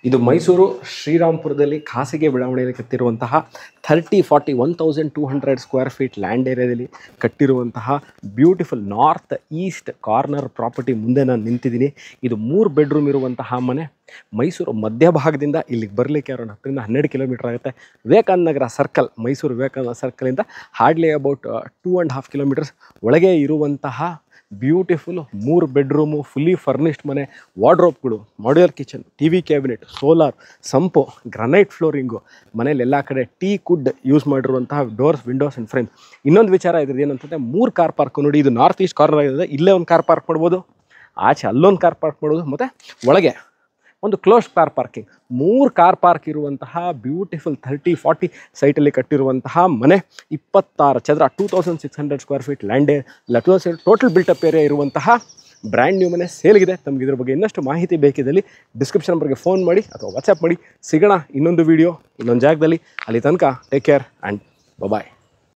ಇದು ಮೈಸೂರು ಶ್ರೀರಾಮ್ಪುರದಲ್ಲಿ ಖಾಸಗಿ ಬಡಾವಣೆಯಲ್ಲಿ ಕಟ್ಟಿರುವಂತಹ 30-40-1200 ಸ್ಕ್ವೇರ್ ಫೀಟ್ ಲ್ಯಾಂಡ್ ಏರಿಯಾದಲ್ಲಿ ಕಟ್ಟಿರುವಂತಹ beautiful north east corner property ಮುಂದೆ ನಾನು ನಿಂತಿದ್ದೀನಿ. ಇದು 3 ಬೆಡ್ರೂಮ್ ಇರುವಂತಹ ಮನೆ. ಮೈಸೂರು ಮಧ್ಯಭಾಗದಿಂದ ಇಲ್ಲಿಗೆ ಬರಲಿಕ್ಕೆ ಅರೌಂಡ್ 10-12 ಕಿಲೋಮೀಟರ್ ಆಗುತ್ತೆ. ವಿವೇಕಾನಂದ ನಗರ ಸರ್ಕಲ್, ಮೈಸೂರು ವಿವೇಕಾನಂದ ಸರ್ಕಲಿಂದ ಹಾರ್ಡ್ಲಿ ಅಬೌಟ್ 2.5 ಕಿಲೋಮೀಟರ್ಸ್ ಒಳಗೆ ಇರುವಂತಹ ಬ್ಯೂಟಿಫುಲ್ 3 ಬೆಡ್ರೂಮು ಫುಲ್ಲಿ ಫರ್ನಿಶ್ಡ್ ಮನೆ. ವಾರ್ಡ್ರೋಬ್ಗಳು, modular kitchen, TV cabinet, solar, sump, granite flooring, ಮನೇಲಿ ಎಲ್ಲ ಕಡೆ ಟೀ ಕುಡ್ ಯೂಸ್ ಮಾಡಿರುವಂತಹ ಡೋರ್ಸ್, ವಿಂಡೋಸ್ ಆ್ಯಂಡ್ ಫ್ರೇಮ್. ಇನ್ನೊಂದು ವಿಚಾರ ಇದ್ರದ್ದು ಏನಂತಂದರೆ 3 ಕಾರ್ ಪಾರ್ಕ್. ನೋಡಿ, ಇದು ನಾರ್ತ್ ಈಸ್ಟ್ ಕಾರ್ನರ್ ಆಗಿದೆ. ಇಲ್ಲೇ ಒಂದು ಕಾರ್ ಪಾರ್ಕ್ ಮಾಡ್ಬೋದು, ಆಚೆ ಅಲ್ಲೊಂದು ಕಾರ್ ಪಾರ್ಕ್ ಮಾಡ್ಬೋದು, ಮತ್ತು ಒಳಗೆ ಒಂದು close car parking. 3 car park ಇರುವಂತಹ ಬ್ಯೂಟಿಫುಲ್ 30-40 ಸೈಟಲ್ಲಿ ಕಟ್ಟಿರುವಂತಹ ಮನೆ. 26 ಚದರ 2600 ಸ್ಕ್ವೇರ್ ಫೀಟ್ ಲ್ಯಾಂಡ್ ಇಲ್ಲ 2000 ಟೋಟಲ್ ಬಿಲ್ಟಪ್ ಏರಿಯಾ ಇರುವಂತಹ ಬ್ರ್ಯಾಂಡ್ ನ್ಯೂ ಮನೆ ಸೇಲ್ಗಿದೆ. ತಮಗೆ ಇದ್ರ ಬಗ್ಗೆ ಇನ್ನಷ್ಟು ಮಾಹಿತಿ ಬೇಕಿದ್ದಲ್ಲಿ ಡಿಸ್ಕ್ರಿಪ್ಷನ್ ನಂಬರ್ಗೆ ಫೋನ್ ಮಾಡಿ ಅಥವಾ ವಾಟ್ಸಪ್ ಮಾಡಿ. ಸಿಗೋಣ ಇನ್ನೊಂದು ವೀಡಿಯೋ ಇನ್ನೊಂದು ಜಾಗದಲ್ಲಿ. ಅಲ್ಲಿ ತನಕ ಟೇಕ್ ಕೇರ್ ಆ್ಯಂಡ್ ಬಾಯ್.